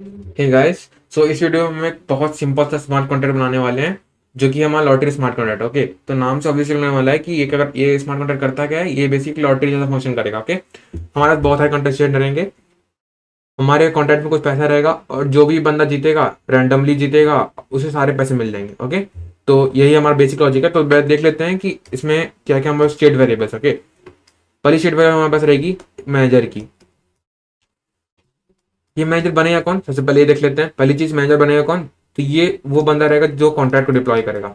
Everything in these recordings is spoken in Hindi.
हे गाइस, सो इस वीडियो में हम एक बहुत सिंपल सा स्मार्ट कॉन्ट्रैक्ट बनाने वाले हैं जो कि हमारा लॉटरी स्मार्ट कॉन्ट्रैक्ट। ओके, तो नाम से ऑब्वियसली लगने वाला है कि ये अगर ये स्मार्ट कॉन्ट्रैक्ट करता क्या है, ये बेसिकली लॉटरी जैसा फंक्शन करेगा। ओके, हमारे पास बहुत सारे कंटेस्टेंट रहेंगे, हमारे कॉन्ट्रैक्ट में कुछ पैसा रहेगा और जो भी बंदा जीतेगा, रैंडमली जीतेगा, उसे सारे पैसे मिल जाएंगे। ओके, तो यही हमारा बेसिक लॉजिक है। तो देख लेते हैं कि इसमें क्या क्या हमारे स्टेट वेरिएबल्स। ओके, पहली स्टेट वेरिएबल हमारे पास रहेगी मैनेजर की। ये मैनेजर बनेगा कौन, सबसे पहले ये देख लेते हैं। पहली चीज, मैनेजर बनेगा कौन? तो ये वो बंदा रहेगा जो कॉन्ट्रैक्ट को डिप्लॉय करेगा।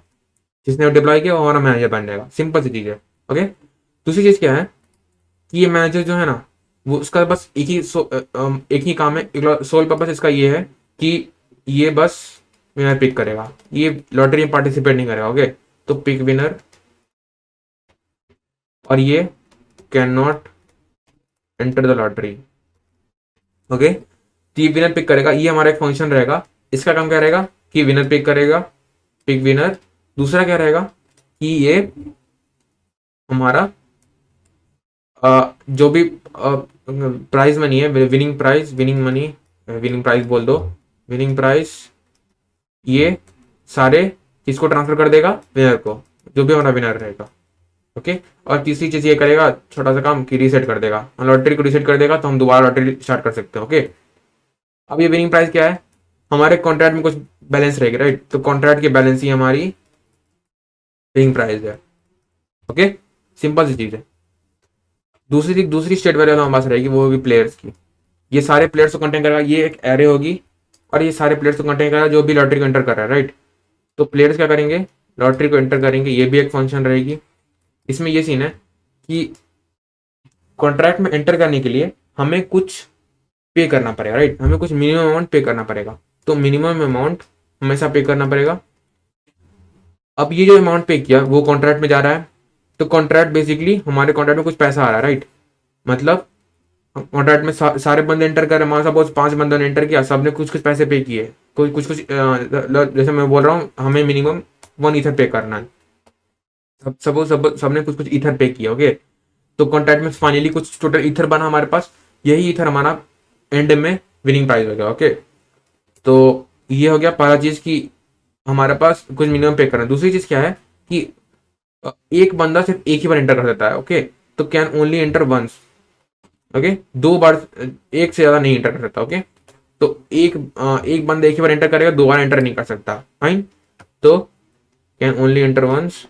जिसने डिप्लॉय किया वो हमारा मैनेजर बन जाएगा। सिंपल सी चीज है। ओके, दूसरी चीज क्या है कि ये मैनेजर जो है ना, वो उसका बस एक ही काम है, सोल पर्पस इसका ये है कि ये बस विनर पिक करेगा, ये लॉटरी में पार्टिसिपेट नहीं करेगा। ओके, तो पिक विनर, और ये can not enter the lottery. Okay, तो ये विनर पिक करेगा, ये हमारा एक फंक्शन रहेगा। इसका काम क्या रहेगा कि विनर पिक करेगा, पिक विनर। दूसरा क्या रहेगा कि ये हमारा जो भी प्राइज मनी है, winning prize, winning money, winning prize बोल दो, विनिंग प्राइस, ये सारे किसको ट्रांसफर कर देगा? विनर को, जो भी हमारा विनर रहेगा। ओके, और तीसरी चीज ये करेगा, छोटा सा काम, कि रीसेट कर देगा। लॉटरी को रीसेट कर देगा तो हम दोबारा लॉटरी स्टार्ट कर सकते हैं। ओके, अब ये विनिंग प्राइस क्या है? हमारे कॉन्ट्रैक्ट में कुछ बैलेंस रहेगा, राइट? तो कॉन्ट्रैक्ट की बैलेंस ही हमारी विनिंग प्राइस है। ओके, सिंपल सी चीज है। दूसरी स्टेट वेरिएबल हमारे पास रहेगी, वो होगी प्लेयर्स की। ये सारे प्लेयर्स को कंटेन करेगा, ये एक एरे होगी, और ये सारे प्लेयर्स को कंटेन करेगा जो भी लॉटरी को एंटर कर रहा है, राइट? तो प्लेयर्स क्या करेंगे? लॉटरी को एंटर करेंगे, ये भी एक फंक्शन रहेगी। इसमें ये सीन है कि कॉन्ट्रैक्ट में एंटर करने के लिए हमें कुछ पे करना पड़ेगा, राइट? हमें कुछ मिनिमम अमाउंट पे करना पड़ेगा। तो मिनिमम अमाउंट हमेशा पे करना पड़ेगा। अब ये जो अमाउंट पे किया वो कॉन्ट्रैक्ट में जा रहा है, तो कॉन्ट्रैक्ट बेसिकली हमारे कॉन्ट्रैक्ट में कुछ पैसा आ रहा है, राइट? मतलब कॉन्ट्रैक्ट में सारे बंदे एंटर कर रहे हैं, मान सपोज 5 बंदों ने एंटर किया, सबने कुछ कुछ पैसे पे किए, कोई कुछ कुछ जैसे मैं बोल रहा हूँ, हमें मिनिमम 1 ईथर पे करना है। सपोज सबने कुछ कुछ ईथर पे किया। ओके, तो कॉन्ट्रैक्ट में फाइनली कुछ टोटल ईथर बना हमारे पास, यही ईथर हमारा एंड में विनिंग प्राइस हो गया। ओके, तो ये हो गया पहला चीज कि हमारे पास कुछ मिनिमम पे करना है। दूसरी चीज क्या है कि एक बंदा सिर्फ एक ही बार एंटर कर सकता है। ओके, तो can only enter once. Okay, 2 बार, एक से ज्यादा नहीं एंटर कर सकता। ओके, तो एक बंदा एक ही बार एंटर करेगा, 2 बार एंटर नहीं कर सकता। फाइन, तो कैन ओनली एंटर वंस।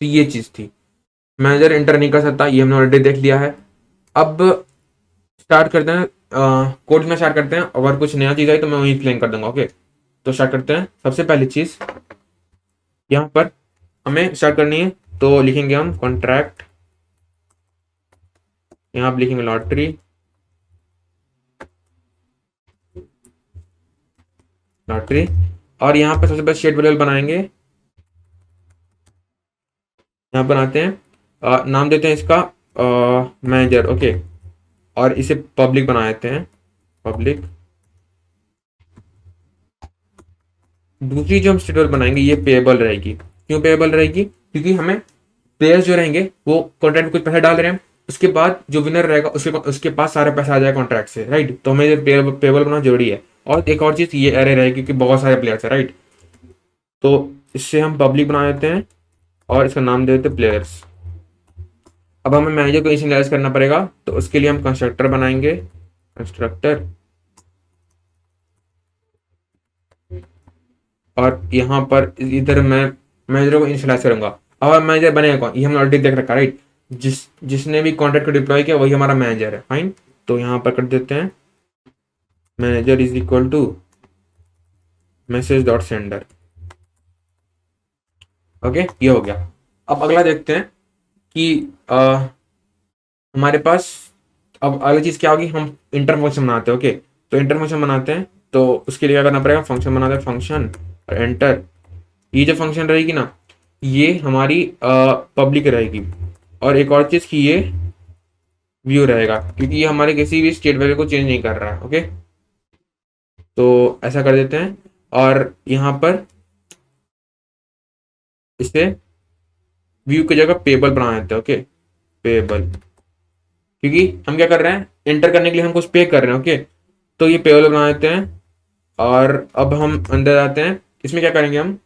तो ये चीज थी, मैनेजर एंटर नहीं कर सकता, ये हमने ऑलरेडी देख लिया है। अब स्टार्ट करते हैं, कोड में स्टार्ट करते हैं। अगर कुछ नया चीज आई तो मैं वही एक्सप्लेन कर दूंगा। ओके, तो स्टार्ट करते हैं। सबसे पहली चीज यहाँ पर हमें स्टार्ट करनी है, तो लिखेंगे हम कॉन्ट्रैक्ट, यहाँ पर लिखेंगे लॉटरी, लॉटरी, और यहाँ पर सबसे पहले स्टेट वेरिएबल बनाएंगे। यहाँ बनाते हैं, नाम देते हैं इसका मैनेजर। ओके, और इसे पब्लिक बना देते हैं, पब्लिक। दूसरी जो हम स्टेट वेरिएबल बनाएंगे ये पेएबल रहेगी। क्यों पेएबल रहेगी? क्योंकि हमें प्लेयर्स जो रहेंगे वो कॉन्ट्रैक्ट में कुछ पैसा डाल रहे हैं, उसके बाद जो विनर रहेगा उसके उसके पास सारा पैसा आ जाएगा कॉन्ट्रैक्ट से, राइट? तो हमें पेएबल बनाना जरूरी है। और एक और चीज, ये एरे रहेगी क्योंकि बहुत सारे प्लेयर्स है, राइट? तो इससे हम पब्लिक बना देते हैं और इसका नाम दे देते हैं प्लेयर्स। अब हमें मैनेजर को इनिशियलाइज करना पड़ेगा, तो उसके लिए हम कंस्ट्रक्टर बनाएंगे, कंस्ट्रक्टर। और यहाँ पर इधर मैं मैनेजर को इनिशियलाइज करूंगा। अब मैनेजर बनेगा कौन? ये हमने ऑलरेडी देख रखा, राइट? जिसने भी कॉन्ट्रैक्ट को डिप्लॉय किया वही हमारा मैनेजर है। फाइन, तो यहाँ पर कर देते हैं manager is equal to message dot sender. Okay, ये हो गया। अब अगला देखते हैं कि हमारे पास अब अगली चीज क्या होगी, हम इंटर फंक्शन बनाते हैं। ओके, तो इंटर फंक्शन बनाते हैं, तो उसके लिए क्या करना पड़ेगा? फंक्शन बनाते हैं, फंक्शन और एंटर। ये जो फंक्शन रहेगी ना, ये हमारी पब्लिक रहेगी। और एक और चीज की ये व्यू रहेगा, क्योंकि ये हमारे किसी भी स्टेट वेरिएबल को चेंज नहीं कर रहा है। ओके, तो ऐसा कर देते हैं, और यहाँ पर इसे व्यू की जगह पेबल बना देते हैं। Okay, payable. क्योंकि हम क्या कर रहे हैं, एंटर करने के लिए हम कुछ पे कर रहे हैं। ओके, तो ये पेबल बना देते हैं। और अब हम अंदर आते हैं, इसमें क्या करेंगे हम,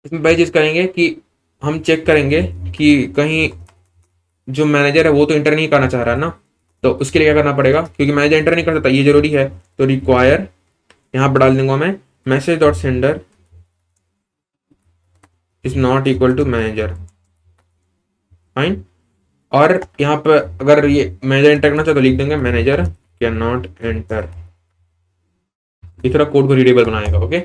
इसमें वही चीज़ करेंगे कि हम चेक करेंगे कि कहीं जो मैनेजर है वो तो इंटर नहीं करना चाह रहा है ना, तो उसके लिए क्या करना पड़ेगा, क्योंकि मैनेजर इंटर नहीं कर सकता, ये जरूरी है। तो रिक्वायर, यहाँ पर डाल दूंगा मैं message dot sender is not equal to manager. Fine. और यहाँ पर अगर ये मैनेजर एंटर करना चाहे तो लिख देंगे मैनेजर कैन नॉट एंटर। इस तरह कोड को रीडेबल बनाएगा। ओके,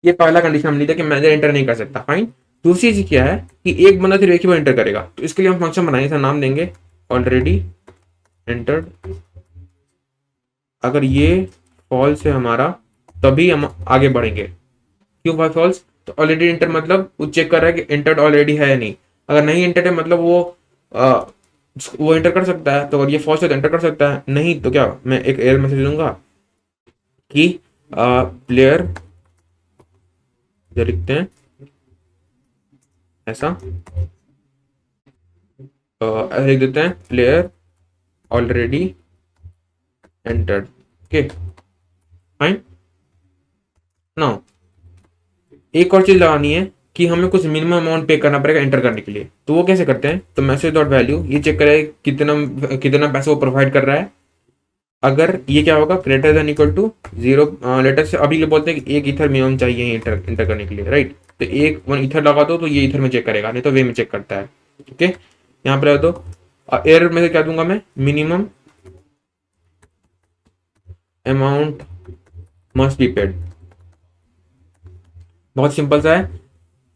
ये पहला कंडीशन हम लिखा कि मैनेजर एंटर नहीं कर सकता। फाइन। दूसरी चीज क्या है कि एक बंदा सिर्फ एक ही बार एंटर करेगा, तो इसके लिए हम फंक्शन बनाएंगे, इसका नाम देंगे ऑलरेडी एंटर्ड। अगर ये फॉल्स है हमारा तभी हम आगे बढ़ेंगे। क्यों भाई फॉल्स, तो ऑलरेडी एंटर मतलब वो चेक कर रहा है कि एंटर्ड ऑलरेडी है या नहीं। अगर नहीं एंटर्ड है मतलब वो एंटर कर सकता है, तो अगर ये फॉल्स है तो एंटर कर सकता है, नहीं तो क्या, मैं एक एरर मैसेज दूंगा कि प्लेयर, जो लिखते हैं ऐसा, लिख देते हैं player already entered. Okay fine. Now एक और चीज लगानी है कि हमें कुछ मिनिमम अमाउंट पे करना पड़ेगा एंटर करने के लिए। तो वो कैसे करते हैं, तो मैसेज डॉट वैल्यू ये चेक करे कितना कितना पैसा वो प्रोवाइड कर रहा है। अगर ये क्या होगा, greater than equal to 0, later से अभी के बोलते हैं कि एक ईथर मिनिमम चाहिए इंटर करने के लिए, राइट। तो एक 1 ईथर लगा दो तो ये ईथर में चेक करेगा, नहीं तो वे में चेक करता है। ओके, यहाँ पर तो एरर में से क्या दूंगा मैं, minimum amount must be paid. बहुत सिंपल सा है।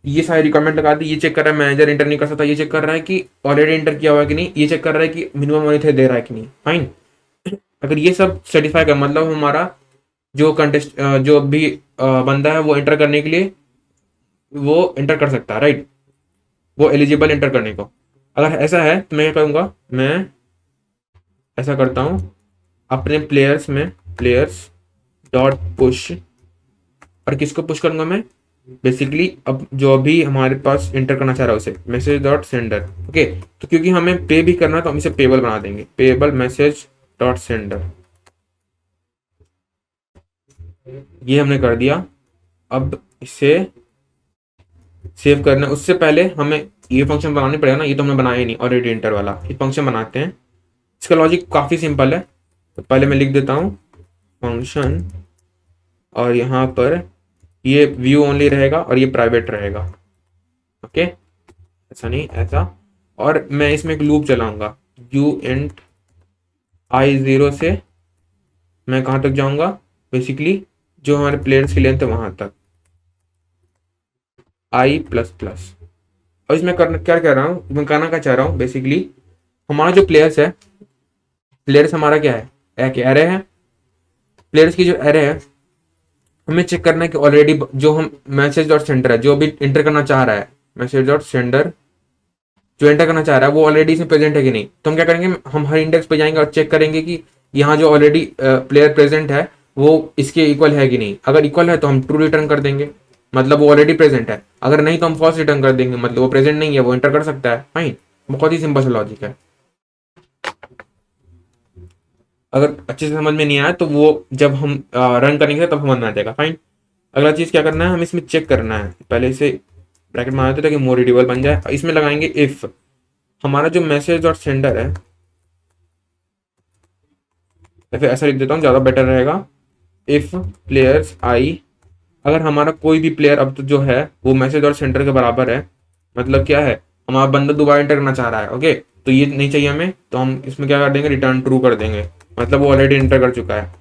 ये सारी रिक्वायरमेंट लगा दी, ये चेक कर रहा है मैनेजर इंटर नहीं कर सकता, ये चेक कर रहा है कि ऑलरेडी इंटर किया हुआ है कि नहीं, ये चेक कर रहा है कि मिनिमम मनी थे दे रहा है कि नहीं। फाइन। अगर ये सब सेटिस्फाई कर मतलब हमारा जो कंटेस्ट जो भी बंदा है वो एंटर करने के लिए वो एंटर कर सकता है, राइट, वो एलिजिबल एंटर करने को। अगर ऐसा है तो मैं क्या करूँगा, मैं ऐसा करता हूँ अपने प्लेयर्स में प्लेयर्स डॉट पुश, और किसको पुश करूंगा मैं, बेसिकली अब जो अभी हमारे पास इंटर करना चाह रहा है उसे मैसेज डॉट सेंडर। ओके, तो क्योंकि हमें पे भी करना है तो हम इसे पेबल बना देंगे, पेबल मैसेज डॉट सेंडर। ये हमने कर दिया। अब इसे सेव करना, उससे पहले हमें ये फंक्शन बनानी पड़ेगा ना, ये तो हमने बनाया ही नहीं ऑलरेडी इंटर वाला, ये फंक्शन बनाते हैं। इसका लॉजिक काफ़ी सिंपल है। तो पहले मैं लिख देता हूँ फंक्शन, और यहाँ पर ये व्यू ओनली रहेगा और ये प्राइवेट रहेगा। ओके, ऐसा नहीं, ऐसा। और मैं इसमें एक लूप चलाऊंगा, यू एंड I0 से मैं कहाँ तक जाऊंगा, बेसिकली जो हमारे प्लेयर्स की लेंथ है वहां तक, I++। और इसमें करना क्या कह रहा हूँ, मैं करना क्या चाह रहा हूँ, बेसिकली हमारा जो प्लेयर्स है, प्लेयर्स हमारा क्या है, एक एरे है। प्लेयर्स की जो एरे है हमें चेक करना है कि ऑलरेडी जो हम मैसेज डॉट सेंडर है जो भी इंटर करना चाह रहा है, मैसेज डॉट सेंडर जो एंटर करना चाह रहा है वो ऑलरेडी इसमें प्रेजेंट है कि नहीं। तो हम क्या करेंगे, हम हर इंडेक्स पे जाएंगे और चेक करेंगे कि यहाँ जो ऑलरेडी प्लेयर प्रेजेंट है वो इसके इक्वल है कि नहीं। अगर इक्वल है तो हम ट्रू रिटर्न कर देंगे, मतलब वो ऑलरेडी प्रेजेंट है। अगर नहीं तो हम फॉल्स रिटर्न कर देंगे, मतलब वो प्रेजेंट नहीं है, वो एंटर कर सकता है। फाइन, बहुत ही सिंपल सा लॉजिक है। अगर अच्छे से समझ में नहीं आया तो वो जब हम रन करेंगे तब समझ में आ जाएगा। फाइन। अगला चीज क्या करना है, हमें इसमें चेक करना है, पहले इसे ब्रैकेट में आते ताकि मोर रीडेबल बन जाए। इसमें लगाएंगे इफ हमारा जो मैसेज डॉट सेंडर है, या फिर ऐसा लिख देता हूँ ज़्यादा बेटर रहेगा, इफ प्लेयर्स आई, अगर हमारा कोई भी प्लेयर अब तो जो है वो मैसेज और सेंटर के बराबर है, मतलब क्या है, हमारा बंदा दोबारा एंटर करना चाह रहा है। ओके, तो ये नहीं चाहिए हमें, तो हम इसमें क्या कर देंगे, रिटर्न ट्रू कर देंगे, मतलब वो ऑलरेडी एंटर कर चुका है।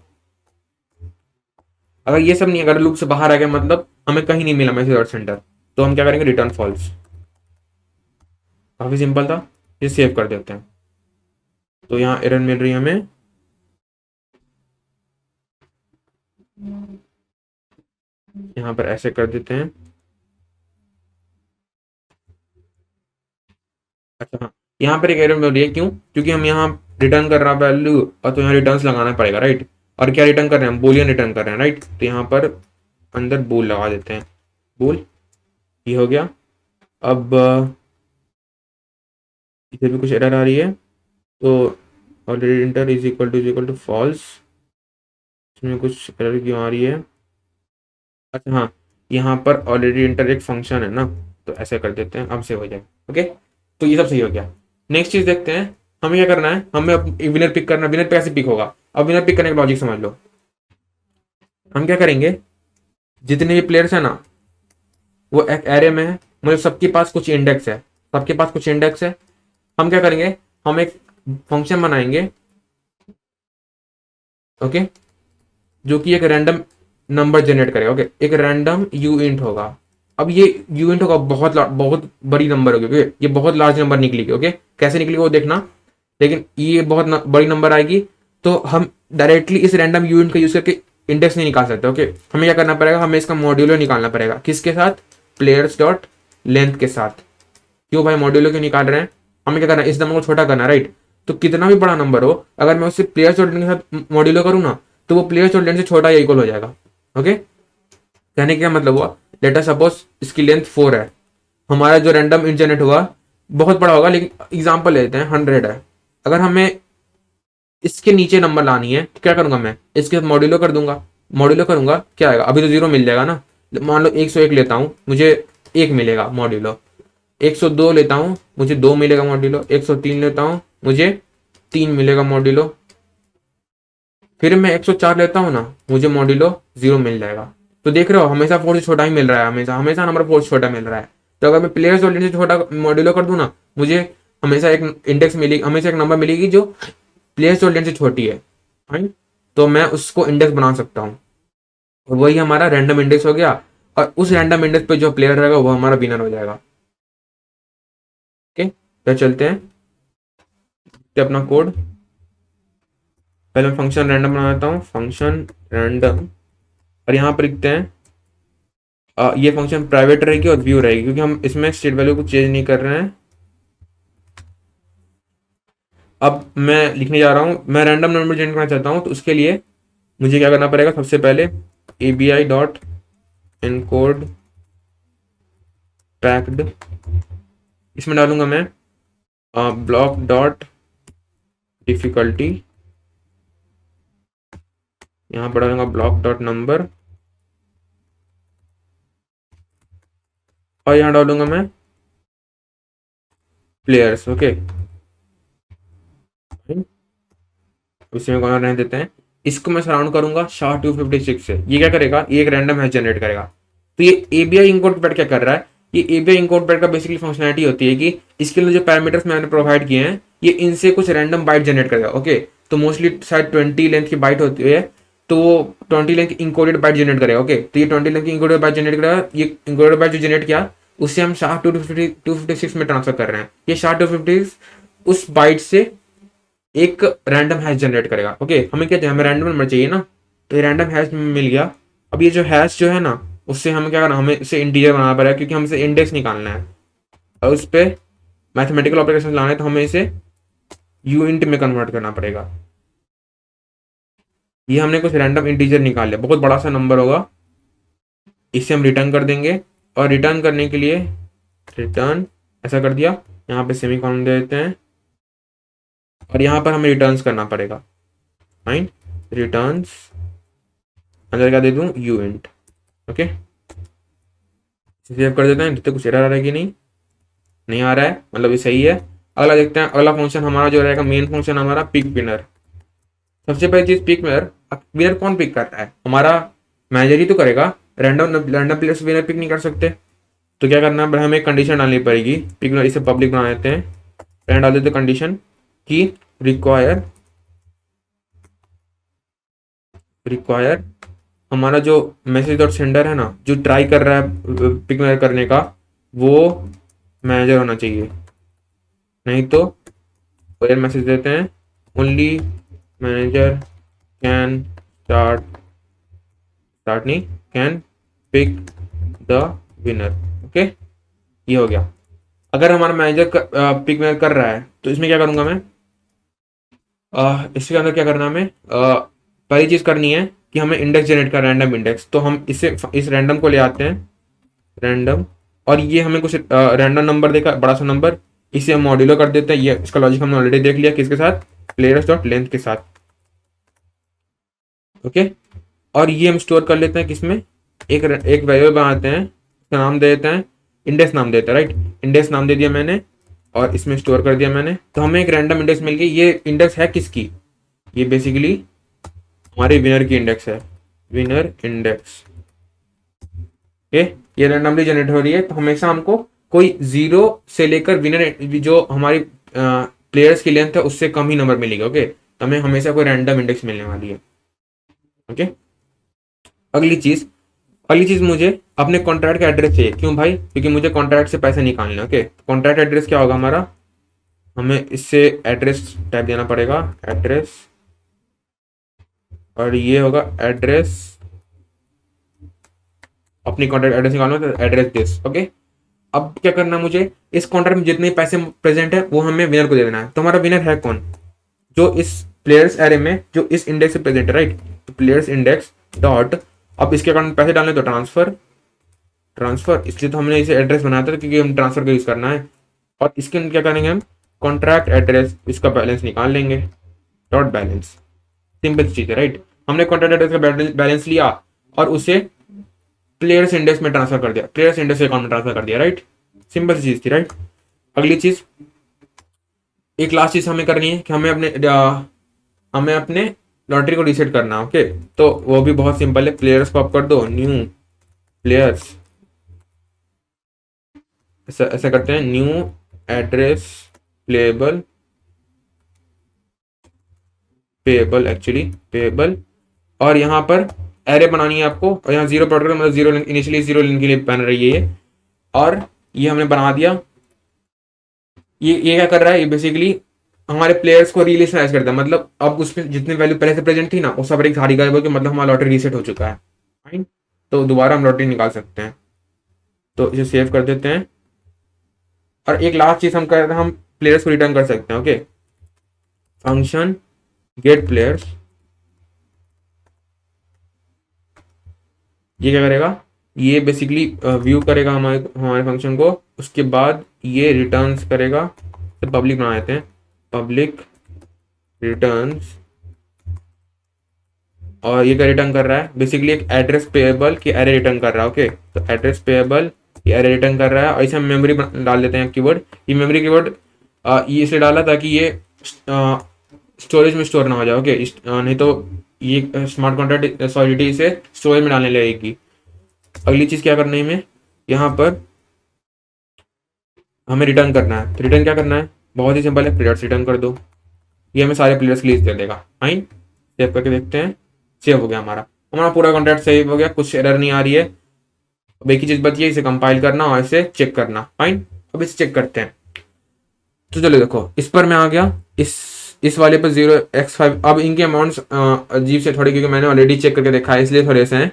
अगर ये सब नहीं, अगर लूप से बाहर आ गया मतलब हमें कहीं नहीं मिला मैसेज और सेंटर, तो हम क्या करेंगे, रिटर्न फॉल्स। काफी सिंपल था, ये सेव कर देते हैं। तो यहाँ एरर मिल रही है हमें, यहाँ पर ऐसे कर देते हैं। अच्छा हाँ, यहाँ पर एक एरर मिल रही है, क्यों, क्योंकि हम यहाँ रिटर्न कर रहा है वैल्यू, और तो यहाँ रिटर्न लगाना पड़ेगा, राइट। और क्या रिटर्न कर रहे हैं हम, बोलियन रिटर्न कर रहे हैं, राइट। तो यहाँ पर अंदर बोल लगा देते हैं, बोल। ये हो गया। अब इधर भी कुछ एरर आ रही है, तो already enter is equal to false. इसमें कुछ एरर क्यों आ रही है? अच्छा हाँ, यहाँ पर ऑलरेडी इंटर एक फंक्शन है ना, तो ऐसे कर देते हैं, अब से हो जाए। ओके, तो ये सब सही हो गया। नेक्स्ट चीज देखते हैं, हमें क्या करना है, हमें अब एक विनर पिक करना है। विनर कैसे पिक होगा? अब विनर पिक करने का लॉजिक समझ लो। हम क्या करेंगे, जितने भी प्लेयर्स है ना वो एक एरे में है, मतलब सबके पास कुछ इंडेक्स है, सबके पास कुछ इंडेक्स है। हम क्या करेंगे, हम एक फंक्शन बनाएंगे, ओके, जो कि एक रैंडम नंबर जनरेट करेगा। ओके, एक रैंडम यू इंट होगा। अब ये यू इंट होगा बहुत बड़ी नंबर होगी। ओके, ये बहुत लार्ज नंबर निकलेगी। ओके, कैसे निकलेगी वो देखना, लेकिन ये बहुत बड़ी नंबर आएगी, तो हम डायरेक्टली इस रैंडम यू इंट का यूज करके इंडेक्स नहीं निकाल सकते। ओके, हमें क्या करना पड़ेगा, हमें इसका मॉड्यूलो निकालना पड़ेगा। किसके साथ? प्लेयर्स डॉट लेंथ के साथ। क्यों भाई मॉड्यूलो क्यों निकाल रहे हैं? हमें क्या करना है, इस नंबर को छोटा करना है, राइट। तो कितना भी बड़ा नंबर हो, अगर मैं उससे प्लेयर्स डॉट लेंथ के साथ मॉड्यूलो करूँ ना, तो वो प्लेयर्स डॉट लेंथ से छोटा या इक्वल हो जाएगा। ओके, कहने का क्या मतलब हुआ, लेट अस सपोज इसकी लेंथ 4 है, हमारा जो रैंडम इंट जनरेट हुआ बहुत बड़ा होगा, लेकिन एग्जाम्पल लेते हैं 100 है। अगर हमें इसके नीचे नंबर लानी है तो क्या करूंगा, मैं इसके साथ मॉड्यूलो कर दूंगा। मॉड्यूलो करूंगा क्या आएगा, अभी तो जीरो मिल जाएगा ना। मान लो 101 लेता हूँ, मुझे 1 मिलेगा मॉड्यूलो। 102 लेता हूँ, मुझे 2 मिलेगा मॉड्यूलो। 103 लेता हूँ, मुझे 3 मिलेगा मॉड्यूलो। फिर मैं 104 लेता हूँ ना, मुझे मॉड्यूलो 0 मिल जाएगा। तो देख रहे हो, हमेशा 4 से छोटा ही मिल रहा है, हमेशा हमेशा नंबर 4 से छोटा मिल रहा है। तो अगर मैं प्लेयर्स और से छोटा मॉड्यूलो कर दूँ ना, मुझे हमेशा एक इंडेक्स मिलेगी, हमेशा एक नंबर मिलेगी जो प्लेयर्स और से छोटी है। फाइन, तो मैं उसको इंडेक्स बना सकता हूँ, और वही हमारा रैंडम इंडेक्स हो गया। और उस रैंडम इंडेक्स पे जो प्लेयर रहेगा वो हमारा विनर हो जाएगा। ओके, तो चलते हैं, तो अपना कोड पहले मैं फंक्शन रैंडम बना देता हूँ, फंक्शन रैंडम। और यहाँ पर लिखते हैं ये फंक्शन प्राइवेट रहेगी और व्यू रहेगी, क्योंकि हम इसमें स्टेट वैल्यू को चेंज नहीं कर रहे हैं। अब मैं लिखने जा रहा हूँ, मैं रैंडम नंबर जनरेट करना चाहता हूँ, तो उसके लिए मुझे क्या करना पड़ेगा, सबसे पहले ABI डॉट एनकोड पैक्ड, इसमें डालूंगा मैं ब्लॉक डॉट डिफिकल्टी, यहाँ पर डालूंगा ब्लॉक डॉट नंबर, और यहाँ डालूंगा मैं प्लेयर्स। ओके, उसमें कौन रहने देते हैं, इसको मैं सराउंड करूंगा SHA-256 से। ये क्या करेगा, ये एक रैंडम हैश जनरेट करेगा। तो ये ABI इंकोड पैड क्या कर रहा है, ये ABI इंकोड पैड का बेसिकली फंक्शनलिटी होती है कि इसके लिए जो पैरामीटर्स मैंने प्रोवाइड किए हैं, ये इनसे कुछ रैंडम बाइट जनरेट करेगा। ओके, तो मोस्टली शायद 20 लेंथ की बाइट होती है, तो वो 20 लेंथ की इंकोडेड बाइट जनरेट करेगा। ओके, तो ये 20 लेंथ की इंकोडेड बाइट जनरेट करेगा। ये इंकोडेड बाइट जो जनरेट किया, उससे हम SHA-256 में ट्रांसफर कर रहे हैं। ये SHA-256 उस बाइट से एक रैंडम हैश जनरेट करेगा। ओके, हमें क्या चाहिए, हमें रैंडम नंबर चाहिए ना, तो ये रैंडम हैश मिल गया। अब ये जो हैश जो है ना, उससे हमें क्या करना, हमें इसे इंटीजर बनाना पड़ेगा, क्योंकि हमें इसे इंडेक्स निकालना है और उस पर मैथमेटिकल ऑपरेशन लाना है, तो हमें इसे यू इंट में कन्वर्ट करना पड़ेगा। ये हमने कुछ रैंडम इंटीजर निकाल लिया, बहुत बड़ा सा नंबर होगा, इसे हम रिटर्न कर देंगे। और रिटर्न करने के लिए रिटर्न ऐसा कर दिया, यहाँ पे सेमीकोलन दे देते हैं, और यहाँ पर हमें रिटर्न्स करना पड़ेगा। फाइन, रिटर्न्स अंदर क्या दे दूं, यू इंट। ओके, सेव कर देते हैं, देखते कुछ एरर आ रहा है कि नहीं, नहीं आ रहा है, मतलब ये सही है। अगला देखते हैं, अगला फंक्शन हमारा जो रहेगा, मेन फंक्शन हमारा पिक विनर। सबसे पहली चीज पिक विनर, विनर कौन पिक करता है, हमारा मैनेजर ही तो करेगा, रैंडम रैंडम प्लेयर से विनर पिक नहीं कर सकते। तो क्या करना है, हमें कंडीशन डालनी पड़ेगी, पिक विनर, इसे पब्लिक बना देते हैं, पहले डाल देते कंडीशन की रिक्वायर हमारा जो मैसेज डॉट सेंडर है ना, जो ट्राई कर रहा है पिक करने का, वो मैनेजर होना चाहिए। नहीं तो एरर मैसेज देते हैं, ओनली मैनेजर कैन स्टार्ट नहीं, can pick the winner. Okay, ये हो गया। अगर हमारा मैनेजर पिक कर रहा है, तो इसमें क्या करूंगा मैं, इसके अंदर क्या करना हमें, पहली चीज करनी है कि हमें इंडेक्स जनरेट कर, रैंडम इंडेक्स। तो हम इस रैंडम को ले आते हैं, रैंडम, और ये हमें कुछ रैंडम नंबर देगा, बड़ा सा नंबर, इसे हम मॉड्यूलो कर देते हैं। ये इसका लॉजिक हमने ऑलरेडी देख लिया, किसके साथ, प्लेयर्स डॉट लेंथ के साथ। ओके, और ये हम स्टोर कर लेते हैं किसमें, एक वेरिएबल बनाते हैं, उसका नाम दे देते हैं, इंडेक्स नाम देते हैं, राइट। इंडेक्स नाम दे दिया मैंने और इसमें स्टोर कर दिया मैंने। तो हमें एक रैंडम इंडेक्स मिल गई। ये इंडेक्स है किसकी, ये बेसिकली हमारे विनर की इंडेक्स है, विनर इंडेक्स। ओके, ये रैंडमली जनरेट हो रही है। तो हमेशा हमको कोई जीरो से लेकर विनर जो हमारी प्लेयर्स की लेंथ है उससे कम ही नंबर मिलेगा। ओके, तो हमें हमेशा कोई रैंडम इंडेक्स मिलने वाली है। ओके, अगली चीज मुझे अपने कॉन्ट्रैक्ट का एड्रेस चाहिए। क्यों भाई, क्योंकि मुझे कॉन्ट्रैक्ट से पैसे निकालने। ओके, कॉन्ट्रैक्ट एड्रेस क्या होगा हमारा, हमें इससे एड्रेस टाइप देना पड़ेगा, एड्रेस, और ये होगा एड्रेस, अपनी कॉन्ट्रैक्ट एड्रेस निकालना तो एड्रेस दिस। ओके, अब क्या करना, मुझे इस कॉन्ट्रैक्ट में जितने पैसे प्रेजेंट है वो हमें विनर को दे देना है। तो हमारा विनर है कौन, जो इस प्लेयर्स एरे में जो इस इंडेक्स से प्रेजेंट है, राइट। तो प्लेयर्स इंडेक्स डॉट, अब इसके अकाउंट में पैसे डालने तो ट्रांसफर, इसलिए तो हमने इसे एड्रेस बनाया था क्योंकि हम ट्रांसफर का यूज करना है। और इसके अंदर क्या करेंगे, हम कॉन्ट्रैक्ट एड्रेस, इसका बैलेंस निकाल लेंगे, डॉट बैलेंस। सिंपल चीज है, राइट। हमने कॉन्ट्रैक्ट एड्रेस का बैलेंस लिया और उसे प्लेयर्स इंडेक्स में ट्रांसफर कर दिया, प्लेयर्स इंडेक्स अकाउंट में ट्रांसफर कर दिया, राइट। सिंपल सी चीज थी, राइट। अगली चीज, एक लास्ट चीज हमें करनी है कि हमें अपने लॉटरी को रीसेट करना। ओके, तो वो भी बहुत सिंपल है। प्लेयर्स को आप कर दो न्यू प्लेयर्स, ऐसा करते हैं, new address payable actually payable, और यहाँ पर एरे बनानी है आपको, और यहाँ जीरो प्रोडक्ट मतलब जीरो इनिशियली जीरो लिंक के लिए बन रही है ये। और ये हमने बना दिया। ये क्या कर रहा है, ये बेसिकली हमारे प्लेयर्स को रीलिस्टलाइज करता है। मतलब अब उसमें जितनी वैल्यू पहले से प्रेजेंट थी ना, वो सब एक सारी गायब हो गई, मतलब हमारा लॉटरी रीसेट हो चुका है, फाइन। तो दोबारा हम लॉटरी निकाल सकते हैं। तो इसे सेव कर देते हैं। और एक लास्ट चीज हम कर रहे हैं, हम प्लेयर्स को रिटर्न कर सकते हैं। ओके, फंक्शन गेट प्लेयर्स, ये क्या करेगा, ये बेसिकली व्यू करेगा हमारे फंक्शन को। उसके बाद ये रिटर्न्स करेगा, तो पब्लिक बना देते हैं, पब्लिक रिटर्न्स। और ये क्या रिटर्न कर रहा है, बेसिकली एक एड्रेस पेएबल की एरे रिटर्न कर रहा है। ओके, तो एड्रेस पेएबल ये एरे रिटर्न कर रहा है। और इसे हम मेमोरी डाल देते हैं कीवर्ड। ये मेमोरी कीवर्ड ये इसलिए डाला ताकि ये स्टोरेज में स्टोर ना हो जाए। ओके, नहीं तो ये स्मार्ट कॉन्ट्रैक्ट सॉलिडिटी इसे स्टोरेज में डालने लगेगी। अगली चीज क्या करना है, हमें यहाँ पर हमें रिटर्न करना है। तो रिटर्न क्या करना है, बहुत ही सिंपल है, प्लेयर्स रिटर्न कर दो। ये हमें सारे प्लेयर्स की लिस्ट दे देगा, फाइन। सेव करके देखते हैं, सेव हो गया हमारा पूरा कॉन्ट्रैक्ट सेव हो गया, कुछ एरर नहीं आ रही है। अब एक ही चीज बची है, इसे कंपाइल करना और इसे चेक करना, फाइन। अब इसे चेक करते हैं। तो चलो देखो, इस पर मैं आ गया, इस वाले पर 0x5। अब इनके अमाउंट्स अजीब से थोड़े, क्योंकि मैंने ऑलरेडी चेक करके देखा है इसलिए थोड़े से हैं।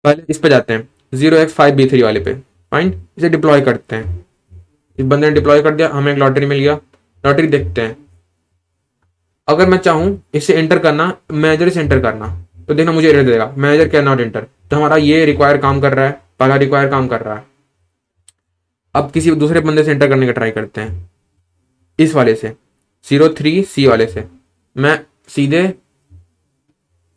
पहले इस पे जाते हैं, 0x5b3 वाले पे, फाइन। इसे डिप्लॉय करते हैं। इस बंदे ने डिप्लॉय कर दिया, हमें एक लॉटरी मिल गया। लॉटरी देखते हैं। अगर मैं चाहूँ इसे एंटर करना, मैनेजर से एंटर करना, तो देखना मुझे एरर देगा, मैनेजर कैन नॉट एंटर। तो हमारा ये रिक्वायर काम कर रहा है, पहला रिक्वायर काम कर रहा है। अब किसी दूसरे बंदे से एंटर करने का ट्राई करते हैं, इस वाले से 03C वाले से मैं सीधे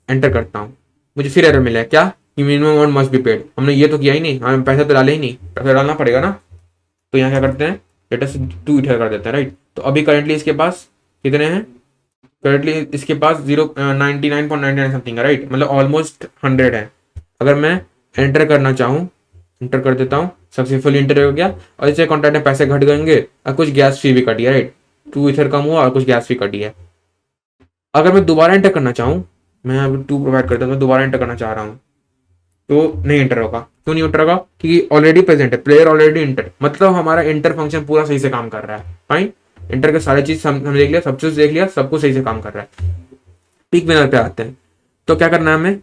एंटर करता हूँ। मुझे फिर एरर मिला है, क्या, minimum amount must be paid. हमने ये तो किया ही नहीं, हमें पैसा तो डाले ही नहीं, पैसा डालना पड़ेगा ना। तो यहाँ क्या करते हैं, डेटा से 2 इधर कर देते हैं, राइट। तो अभी करेंटली इसके पास कितने हैं, करेंटली इसके पास 99.99 समथिंग है, राइट। मतलब ऑलमोस्ट 100 है। अगर मैं एंटर करना चाहूँ, एंटर कर देता हूँ, सक्सेसफुली एंटर हो गया। और इससे कॉन्ट्रैक्ट में पैसे घट गएंगे और कुछ गैस फी भी कटी है, राइट। 2 इथर कम हुआ और कुछ गैस फी कटी है। अगर मैं दोबारा एंटर करना चाहूँ, मैं अभी 2 प्रोवाइड करता हूँ, मैं दोबारा एंटर करना चाह रहा हूँ, तो नहीं एंटर होगा। क्यों नहीं एंटर होगा, क्योंकि ऑलरेडी प्रेजेंट है, प्लेयर ऑलरेडी एंटर। मतलब हमारा एंटर फंक्शन पूरा सही से काम कर रहा है, फाइन। एंटर के सारी चीज हमने देख लिया, सब चीज देख लिया, सब कुछ सही से काम कर रहा है। पिक विनर पे आते हैं। तो क्या करना है हमें,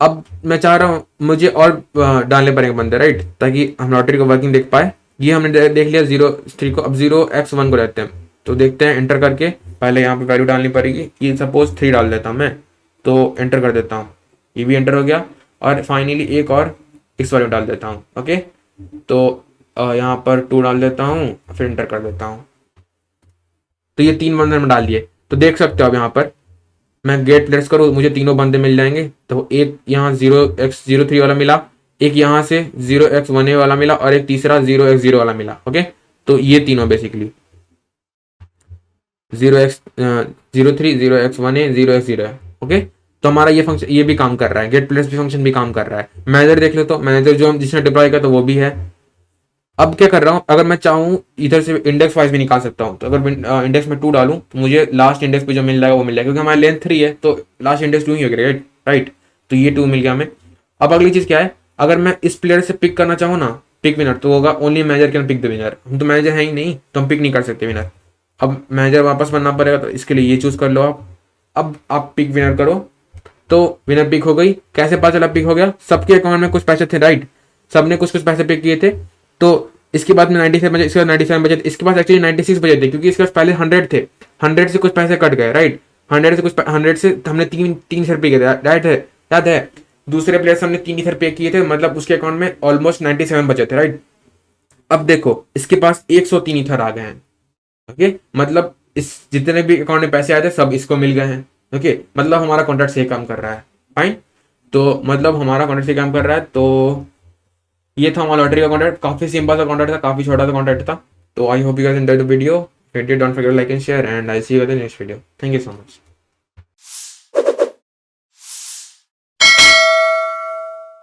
अब मैं चाह रहा हूँ मुझे और डालने पड़ेंगे बंदे, राइट, ताकि हम लॉटरी को वर्किंग देख पाए। ये हमने देख लिया 0 को, अब 0x1 को रहते हैं। तो देखते हैं एंटर करके, पहले यहाँ पे वैल्यू डालनी पड़ेगी। ये सपोज 3 डाल देता हूँ मैं, तो एंटर कर देता हूँ, ये भी एंटर हो गया। और फाइनली एक और इस वाले डाल देता हूँ। ओके, तो यहाँ पर 2 डाल देता हूँ, फिर इंटर कर देता हूँ। तो ये 3 बंदे में डाल दिए। तो देख सकते हो अब यहाँ पर मैं गेट प्लेस करूँ, मुझे तीनों बंदे मिल जाएंगे। तो एक यहाँ 0x03 वाला मिला, एक यहाँ से 0x1a वाला मिला, और एक तीसरा 0x0 वाला मिला। ओके, तो ये तीनों बेसिकली 0x03, 0x1a, 0x0 है। ओके, तो हमारा ये फंक्शन ये भी काम कर रहा है, गेट प्लेस भी फंक्शन भी काम कर रहा है। मैनेजर देख लो, तो मैनेजर जो जिसने डिप्लॉय किया तो वो भी है। अब क्या कर रहा हूँ, अगर मैं चाहूँ इधर से इंडेक्स वाइज भी निकाल सकता हूँ। तो अगर इंडेक्स में 2 डालूँ तो मुझे लास्ट इंडेक्स पे जो मिल जाएगा वो मिल जाएगा, क्योंकि हमारा लेंथ 3 है तो लास्ट इंडेक्स 2 ही हो गया, राइट। तो ये 2 मिल गया हमें। अब अगली चीज क्या है, अगर मैं इस प्लेयर से पिक करना चाहूँ ना, पिक विनर, तो होगा only manager can pick the winner. हम तो मैनेजर है ही नहीं, तो हम पिक नहीं कर सकते विनर। अब मैनेजर वापस बनना पड़ेगा, तो इसके लिए ये चूज कर लो आप। अब आप पिक विनर करो, तो विनर पिक हो गई। कैसे पता चला पिक हो गया, सबके अकाउंट में कुछ पैसे थे, राइट, सबने कुछ कुछ पैसे पिक किए थे। तो इसके बाद में 97 बचे, इसके बाद 97 बचे, इसके पास एक्चुअली 96 बचे थे, क्योंकि इसके पास पहले 100 थे, 100 से कुछ पैसे कट गए, राइट। 100 से हमने तीन तीन सौ रुपये किए थे, राइट है, याद है। दूसरे प्लेयर से हमने 3 रुपये किए थे, मतलब उसके अकाउंट में ऑलमोस्ट 97 बचे थे, राइट। अब देखो इसके पास 103 ईथर आ गए हैं। ओके, मतलब इस जितने भी अकाउंट में पैसे आए थे सब इसको मिल गए हैं। ओके, मतलब हमारा कॉन्ट्रैक्ट सही काम कर रहा है, फाइन। तो मतलब हमारा कॉन्ट्रैक्ट सही काम कर रहा है। तो ये था हमारा लॉटरी का कॉन्ट्रैक्ट, काफी सिंपल सा कॉन्ट्रैक्ट था, काफी छोटा सा कॉन्ट्रैक्ट था। तो I hope you guys enjoyed the video. If you did, don't forget to like and share, and I'll see you in the next video. Thank you so much.